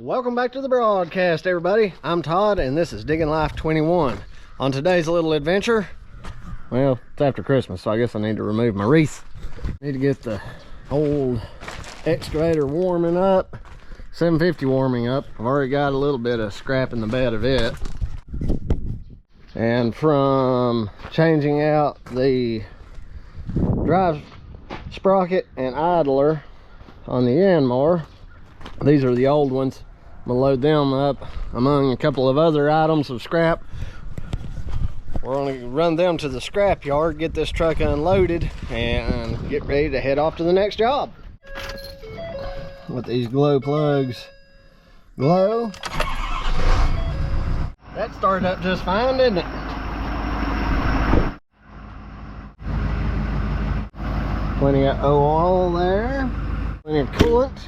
Welcome back to the broadcast, everybody. I'm Todd, and this is Digging Life 21. On today's little adventure, well, it's after Christmas, so I guess I need to remove my wreath. Need to get the old excavator warming up, 750 warming up. I've already got a little bit of scrap in the bed of it. And from changing out the drive sprocket and idler on the Yanmar, these are the old ones. I'm gonna load them up among a couple of other items of scrap. We're gonna run them to the scrap yard, get this truck unloaded, and get ready to head off to the next job. Let these glow plugs glow. That started up just fine, didn't it? Plenty of oil there, plenty of coolant.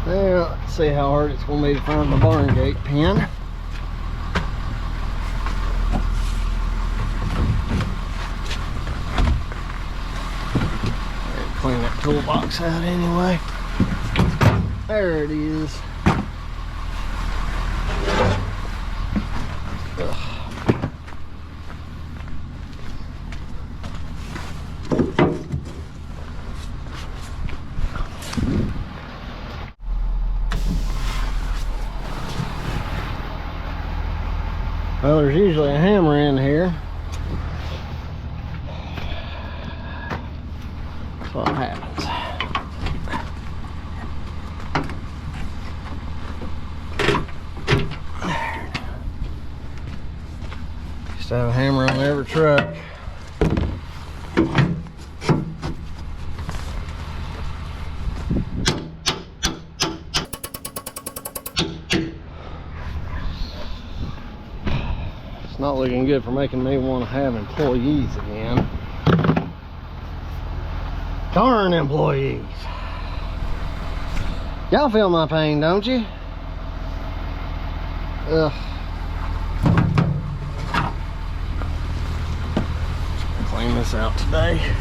Now, let's see how hard it's going to be to find my barn gate pin. Clean that toolbox out anyway. There it is. Well, there's usually a hammer in here. That's what happens. Used to have a hammer on every truck. Not looking good for making me want to have employees again. Darn employees. Y'all feel my pain, don't you? Ugh. Clean this out today.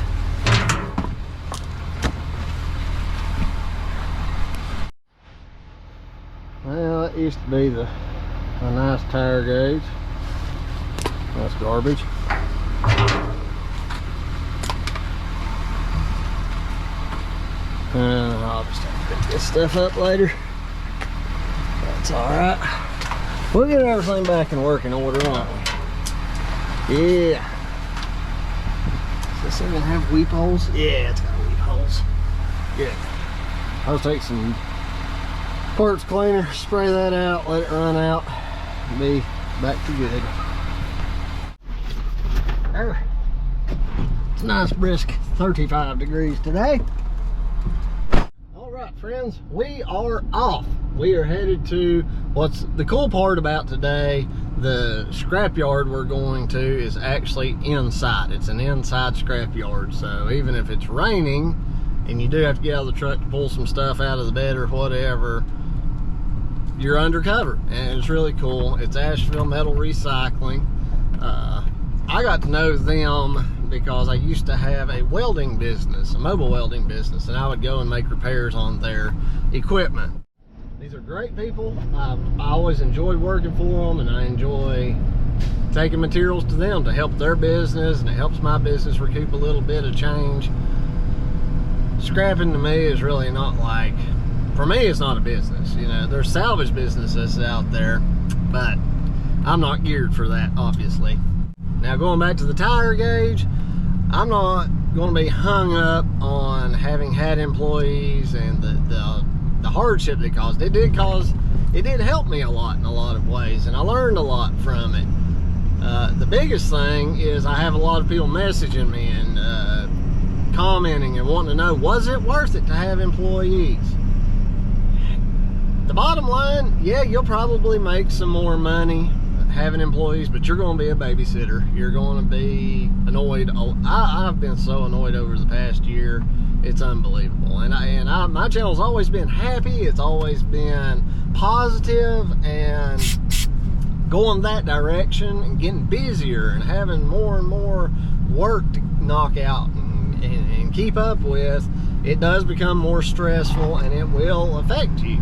Well, it used to be a nice tire gauge. That's garbage. And I'll just have to pick this stuff up later. That's alright. We'll get everything back in working order, won't we? Yeah. Does this even have weep holes? Yeah, it's got weep holes. Good. I'll take some quartz cleaner, spray that out, let it run out, and be back to good. It's a nice brisk 35 degrees today. All right, friends, we are off. We are headed to what's the cool part about today. The scrapyard we're going to is actually inside. It's an inside scrapyard, so even if it's raining and you do have to get out of the truck to pull some stuff out of the bed or whatever, you're undercover, and it's really cool. It's Asheville Metal Recycling. I got to know them because I used to have a welding business, a mobile welding business, and I would go and make repairs on their equipment. These are great people. I always enjoyed working for them, and I enjoy taking materials to them to help their business, and it helps my business recoup a little bit of change. Scrapping to me is really not like, for me it's not a business. You know, there's salvage businesses out there, but I'm not geared for that, obviously. Now, going back to the tire gauge, I'm not going to be hung up on having had employees and the hardship it caused. It did help me a lot in a lot of ways, and I learned a lot from it. The biggest thing is I have a lot of people messaging me and commenting and wanting to know, was it worth it to have employees? The bottom line, yeah, you'll probably make some more money having employees, but you're going to be a babysitter. You're going to be annoyed. I've been so annoyed over the past year. It's unbelievable. And my channel's always been happy. It's always been positive and going that direction and getting busier and having more and more work to knock out and keep up with. It does become more stressful, and it will affect you.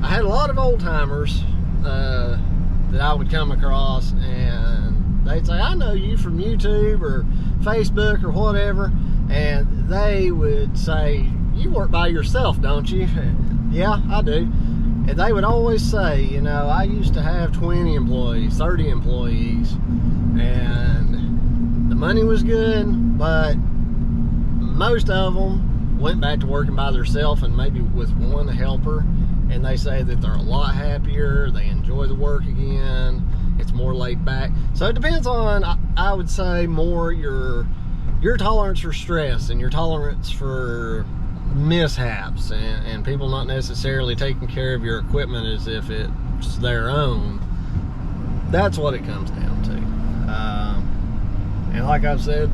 I had a lot of old timers that I would come across, and they'd say, I know you from YouTube or Facebook or whatever, and they would say, you work by yourself, don't you? Yeah, I do. And they would always say, you know, I used to have 20 employees, 30 employees, and the money was good, but most of them went back to working by themselves and maybe with one helper. And they say that they're a lot happier, they enjoy the work again, it's more laid back. So it depends on, I would say, more your tolerance for stress and your tolerance for mishaps and people not necessarily taking care of your equipment as if it's their own. That's what it comes down to. And like I've said,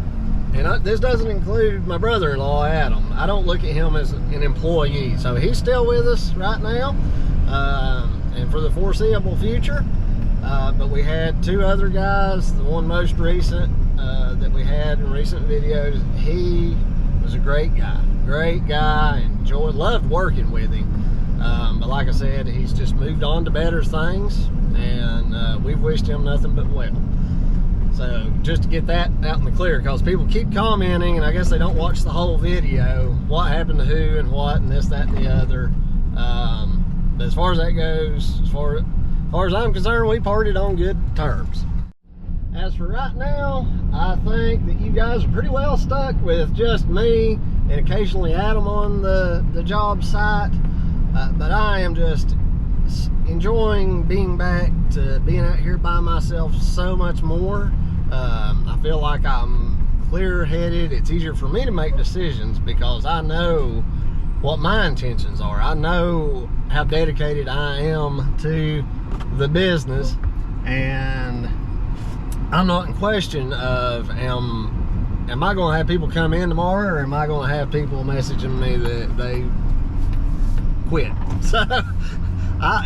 and this doesn't include my brother-in-law, Adam. I don't look at him as an employee. So he's still with us right now and for the foreseeable future. But we had two other guys. The one most recent that we had in recent videos, he was a great guy. Loved working with him. But like I said, he's just moved on to better things, and we've wished him nothing but well. So just to get that out in the clear, because people keep commenting, and I guess they don't watch the whole video, what happened to who and what and this, that, and the other. But as far as that goes, as far as I'm concerned, we parted on good terms. As for right now, I think that you guys are pretty well stuck with just me and occasionally Adam on the job site. But I am just enjoying being back to being out here by myself so much more. I feel like I'm clear-headed. It's easier for me to make decisions because I know what my intentions are. I know how dedicated I am to the business, and I'm not in question of am I going to have people come in tomorrow, or am I going to have people messaging me that they quit? So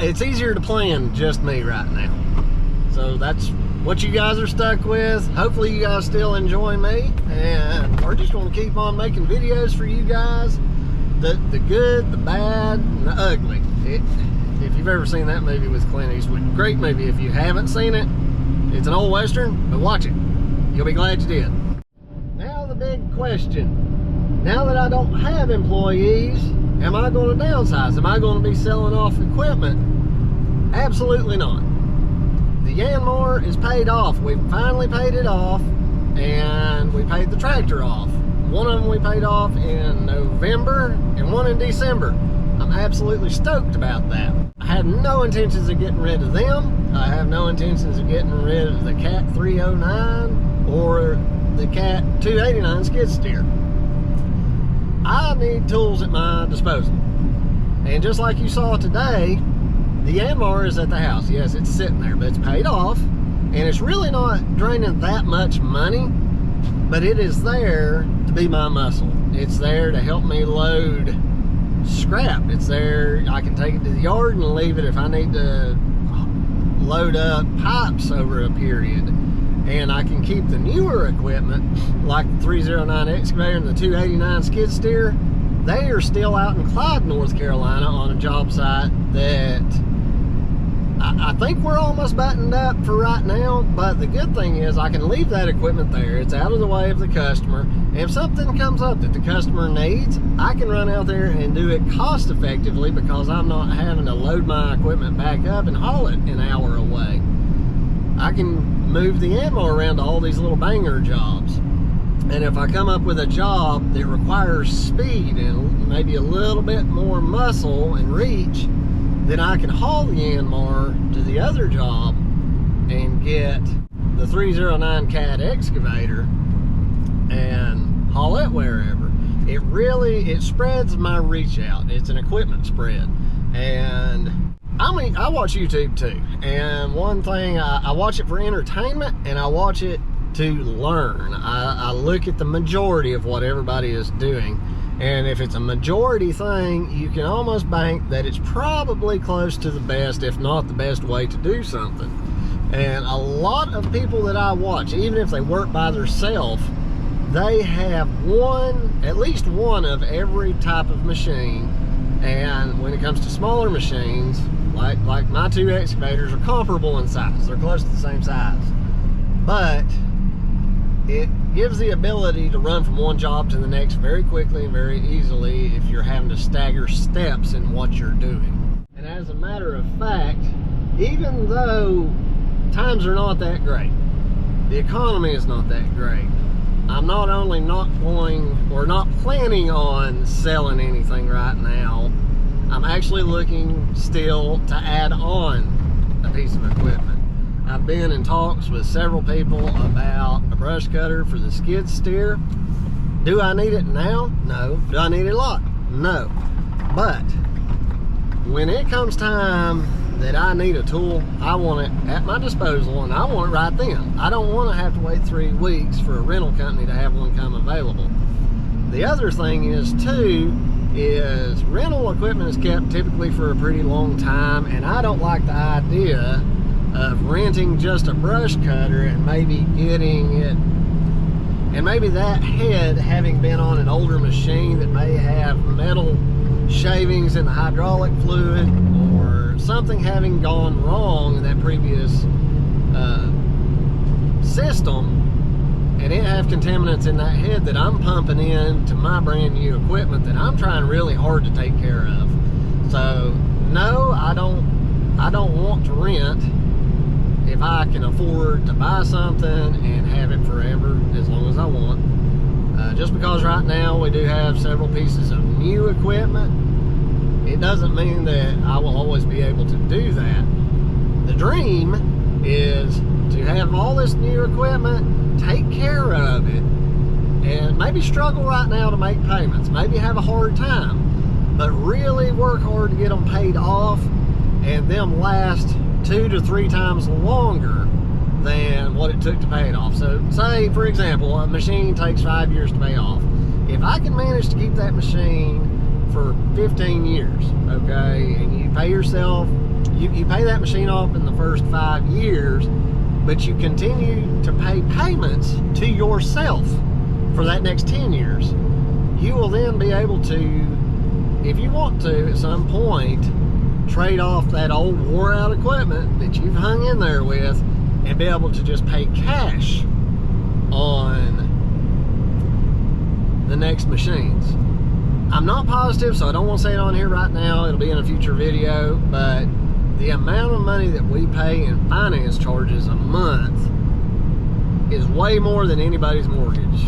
it's easier to plan just me right now. So that's what you guys are stuck with. Hopefully you guys still enjoy me, and we're just going to keep on making videos for you guys. The good, the bad, and the ugly. If you've ever seen that movie with Clint Eastwood, great movie. If you haven't seen it, it's an old Western, but watch it. You'll be glad you did. Now the big question. Now that I don't have employees, am I going to downsize? Am I going to be selling off equipment? Absolutely not. The Yanmar is paid off. We finally paid it off, and we paid the tractor off. One of them we paid off in November and one in December. I'm absolutely stoked about that. I have no intentions of getting rid of them. I have no intentions of getting rid of the Cat 309 or the Cat 289 skid steer. I need tools at my disposal. And just like you saw today, the Yanmar is at the house. Yes, it's sitting there, but it's paid off, and it's really not draining that much money, but it is there to be my muscle. It's there to help me load scrap. It's there, I can take it to the yard and leave it if I need to load up pipes over a period. And I can keep the newer equipment, like the 309 excavator and the 289 skid steer. They are still out in Clyde, North Carolina on a job site that I think we're almost buttoned up for right now, but the good thing is I can leave that equipment there. It's out of the way of the customer. And if something comes up that the customer needs, I can run out there and do it cost effectively because I'm not having to load my equipment back up and haul it an hour away. I can move the ammo around to all these little banger jobs. And if I come up with a job that requires speed and maybe a little bit more muscle and reach, then I can haul the Yanmar to the other job and get the 309 cat excavator and haul it wherever. It spreads my reach out. It's an equipment spread. And I watch YouTube too. And one thing, I watch it for entertainment and I watch it to learn. I look at the majority of what everybody is doing. And if it's a majority thing, you can almost bank that it's probably close to the best, if not the best way to do something. And a lot of people that I watch, even if they work by themselves, they have at least one of every type of machine. And when it comes to smaller machines, like my two excavators are comparable in size. They're close to the same size. But it gives the ability to run from one job to the next very quickly and very easily if you're having to stagger steps in what you're doing. And as a matter of fact, even though times are not that great, the economy is not that great, I'm not only not planning on selling anything right now, I'm actually looking still to add on a piece of equipment. I've been in talks with several people about a brush cutter for the skid steer. Do I need it now? No. Do I need it a lot? No. But when it comes time that I need a tool, I want it at my disposal and I want it right then. I don't want to have to wait 3 weeks for a rental company to have one come available. The other thing is too, is rental equipment is kept typically for a pretty long time, and I don't like the idea of renting just a brush cutter and maybe getting it, and maybe that head having been on an older machine that may have metal shavings in the hydraulic fluid, or something having gone wrong in that previous system, and it have contaminants in that head that I'm pumping into my brand new equipment that I'm trying really hard to take care of. So no, I don't want to rent if I can afford to buy something and have it forever as long as I want. Just because right now we do have several pieces of new equipment, it doesn't mean that I will always be able to do that. The dream is to have all this new equipment, take care of it, and maybe struggle right now to make payments, maybe have a hard time, but really work hard to get them paid off and them last 2 to 3 times longer than what it took to pay it off. So say, for example, a machine takes 5 years to pay off. If I can manage to keep that machine for 15 years, okay, and you pay yourself, you pay that machine off in the first 5 years, but you continue to pay payments to yourself for that next 10 years, you will then be able to, if you want to, at some point, trade off that old wore out equipment that you've hung in there with and be able to just pay cash on the next machines. I'm not positive, so I don't want to say it on here right now. It'll be in a future video, but the amount of money that we pay in finance charges a month is way more than anybody's mortgage,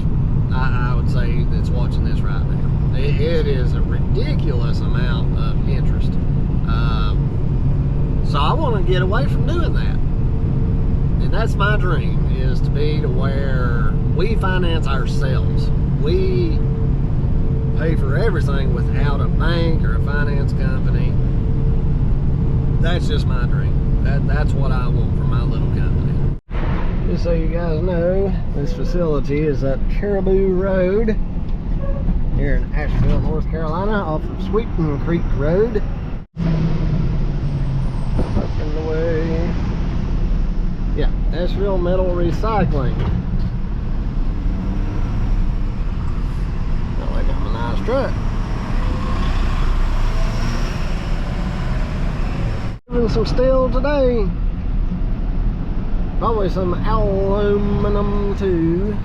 I would say, that's watching this right now. It is a ridiculous amount of interest. So I want to get away from doing that. And that's my dream, is to be to where we finance ourselves. We pay for everything without a bank or a finance company. That's just my dream. That's what I want for my little company. Just so you guys know, this facility is up Caribou Road here in Asheville, North Carolina, off of Sweeten Creek Road. Up in the way. Yeah, Asheville Metal Recycling. Oh, they got a nice truck. Moving some steel today. Probably some aluminum too.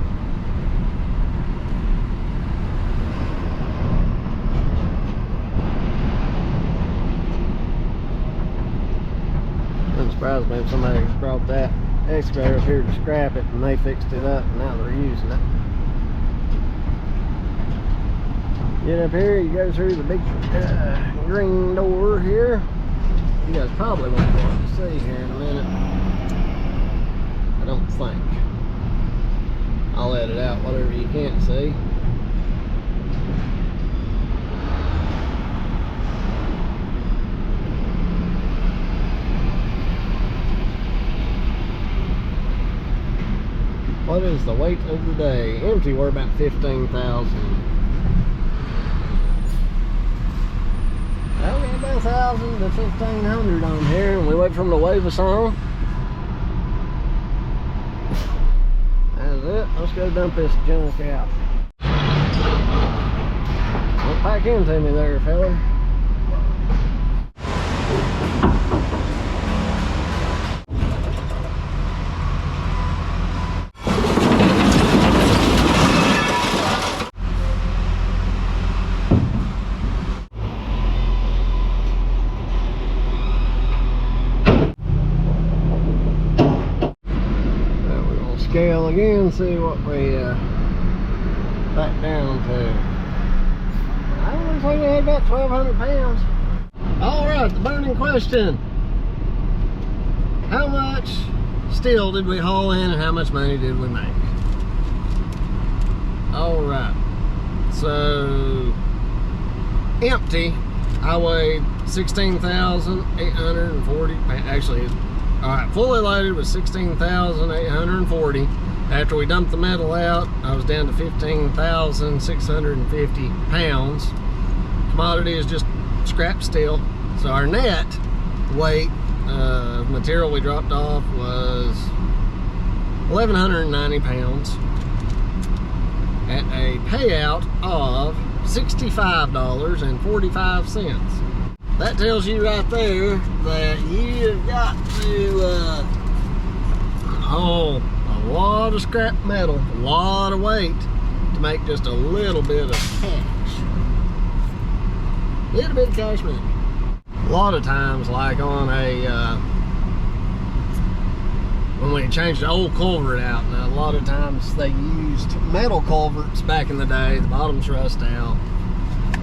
Wouldn't surprise me if somebody brought that excavator up here to scrap it, and they fixed it up, and now they're using it. Get up here, you go through the big green door here. You guys probably won't be able to see here in a minute. I don't think. I'll edit out whatever you can't see. What is the weight of the day? Empty, we're about 15,000. Well, we got about 1,000 to 1,500 on here, and we wait for them to wave us on. That's it. Let's go dump this junk out. Don't pack into me there, fella. Scale again, see what we back down to. I would say we had about 1,200 pounds. All right, the burning question: how much steel did we haul in, and how much money did we make? All right, so empty, I weighed 16,840. Actually, all right, fully loaded was 16,840. After we dumped the metal out, I was down to 15,650 pounds. Commodity is just scrap steel. So our net weight of material we dropped off was 1,190 pounds at a payout of $65.45. That tells you right there that you've got to haul a lot of scrap metal, a lot of weight to make just a little bit of cash. Little bit of cash money. A lot of times, like on a when we changed the old culvert out, now a lot of times they used metal culverts back in the day. The bottoms rust out.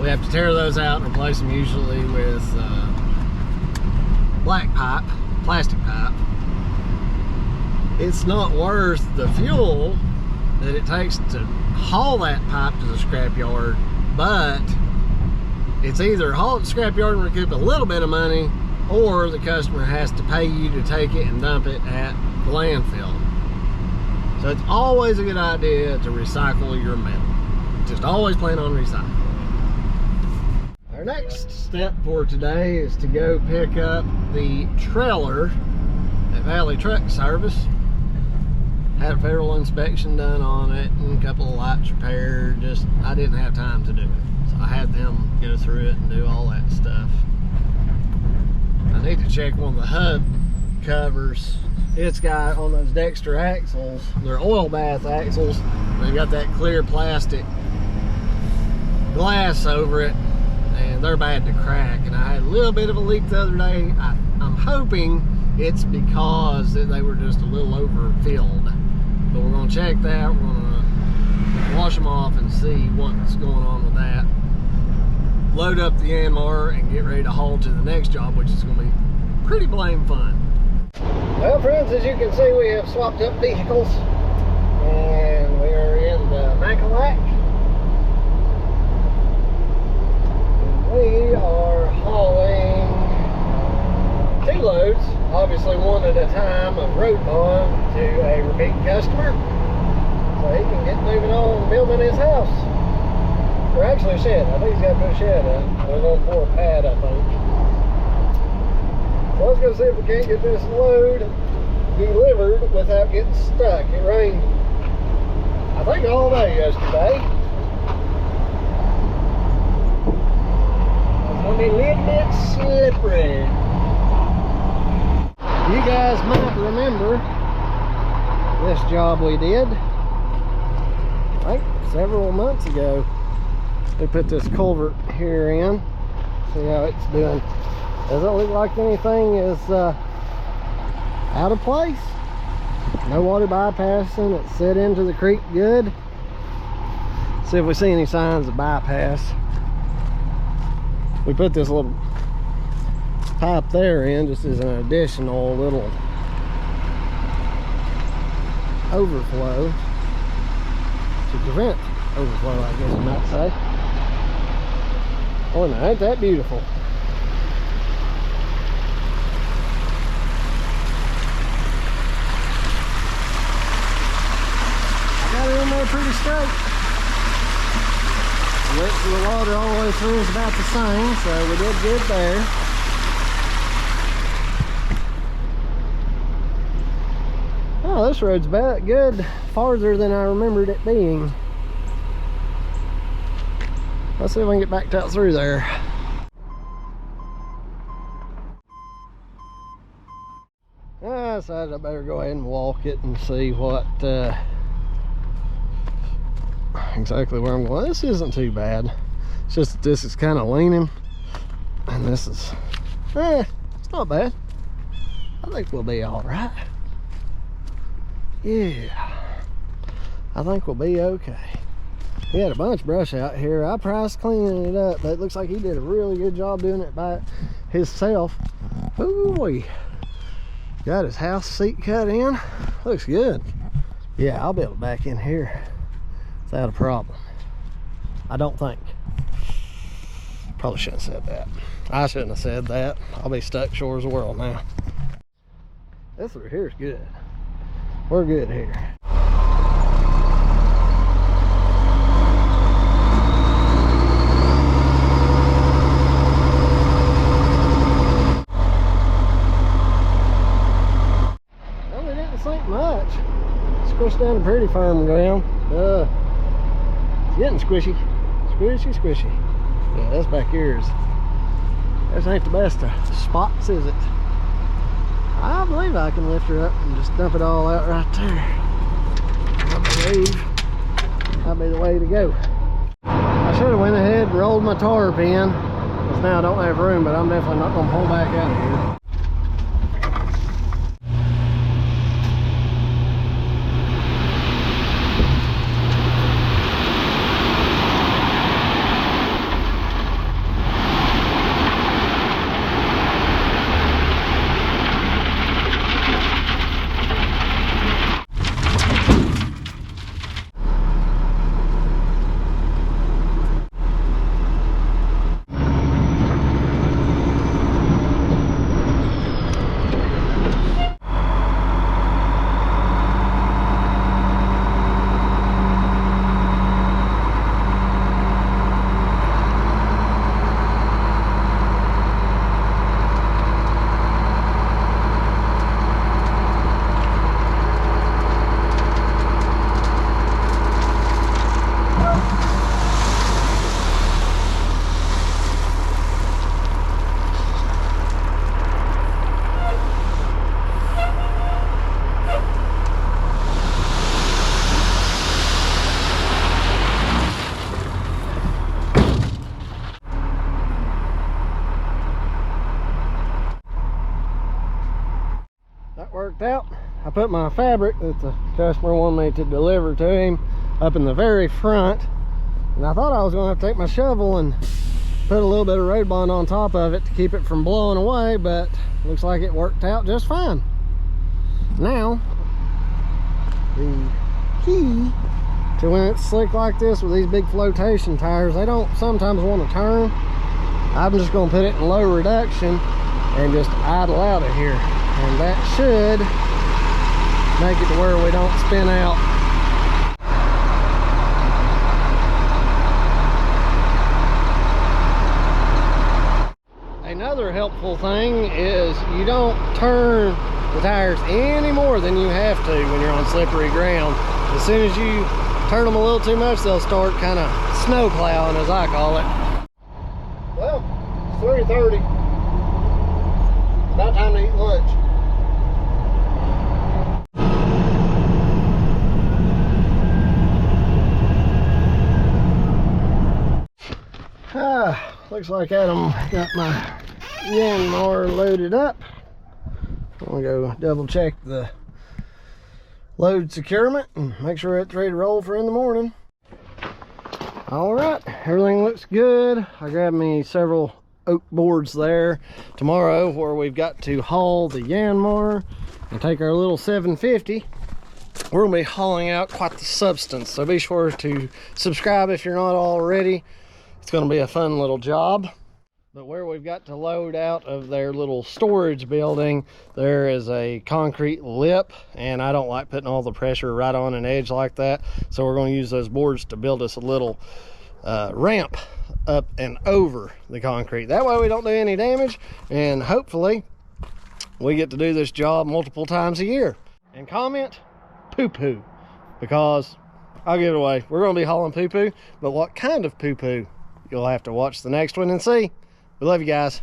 We have to tear those out and replace them usually with black pipe, plastic pipe. It's not worth the fuel that it takes to haul that pipe to the scrapyard, but it's either haul it to the scrapyard and recoup a little bit of money, or the customer has to pay you to take it and dump it at the landfill. So it's always a good idea to recycle your metal. Just always plan on recycling. Our next step for today is to go pick up the trailer at Valley Truck Service. Had a federal inspection done on it and a couple of lights repaired. Just, I didn't have time to do it. So I had them go through it and do all that stuff. I need to check one of the hub covers. It's got on those Dexter axles, they're oil bath axles. They got that clear plastic glass over it, and they're bad to crack. And I had a little bit of a leak the other day. I'm hoping it's because they were just a little overfilled. But we're gonna check that. We're gonna wash them off and see what's going on with that. Load up the Yanmar and get ready to haul to the next job, which is gonna be pretty blame fun. Well, friends, as you can see, we have swapped up vehicles, and we are in the Macalac. We are hauling 2 loads, obviously one at a time, of road bond to a repeat customer, so he can get moving on building his house. Or actually a shed. I think he's got to put a shed up. They're going to pour a pad, I think. So let's go see if we can't get this load delivered without getting stuck. It rained, I think, all day yesterday. It's going to be a little bit slippery. You guys might remember this job we did, I think, several months ago. We put this culvert here in. See how it's doing. Doesn't look like anything is out of place. No water bypassing. It's set into the creek good. See if we see any signs of bypass. We put this little pipe there in just as an additional little overflow to prevent overflow, I guess you might say. Oh, now ain't that beautiful? I got it in there pretty straight. The width of the water all the way through is about the same, so we did good there. Oh, this road's about good, farther than I remembered it being. Let's see if we can get backed out through there. I decided I better go ahead and walk it and see what exactly where I'm going. This isn't too bad. It's just that this is kind of leaning, and this is, it's not bad. I think we'll be all right. Yeah, I think we'll be okay. He had a bunch of brush out here. I priced cleaning it up, but it looks like he did a really good job doing it by himself. Ooh, boy. Got his house seat cut in. Looks good. Yeah, I'll be able to back in here without a problem. I don't think. Probably shouldn't have said that. I shouldn't have said that. I'll be stuck shore as the world now. This through here is good. We're good here. Well, we didn't sink much. Squished down to pretty firm ground. It's getting squishy. Squishy, squishy. Yeah, that's back here. This ain't the best of spots, is it? I believe I can lift her up and just dump it all out right there. I believe that'd be the way to go. I should have went ahead and rolled my tarp in, because now I don't have room, but I'm definitely not going to pull back out of here. Worked out. I put my fabric that the customer wanted me to deliver to him up in the very front, and I thought I was going to have to take my shovel and put a little bit of road bond on top of it to keep it from blowing away, but looks like it worked out just fine. Now the key to when it's slick like this with these big flotation tires, they don't sometimes want to turn. I'm just going to put it in low reduction and just idle out of here. And that should make it to where we don't spin out. Another helpful thing is you don't turn the tires any more than you have to when you're on slippery ground. As soon as you turn them a little too much, they'll start kind of snow plowing, as I call it. Well, it's 3:30. About time to eat lunch. Looks like Adam got my yen mower loaded up. I'm gonna go double check the load securement and make sure it's ready to roll for in the morning. All right, everything looks good. I grabbed me several oak boards there. Tomorrow, where we've got to haul the Yanmar and take our little 750, we're gonna be hauling out quite the substance. So be sure to subscribe if you're not already. It's gonna be a fun little job. But where we've got to load out of their little storage building, there is a concrete lip, and I don't like putting all the pressure right on an edge like that. So we're going to use those boards to build us a little ramp up and over the concrete. That way we don't do any damage, and hopefully we get to do this job multiple times a year. And comment poo-poo, because I'll give it away. We're going to be hauling poo-poo, but what kind of poo-poo? You'll have to watch the next one and see. We love you guys.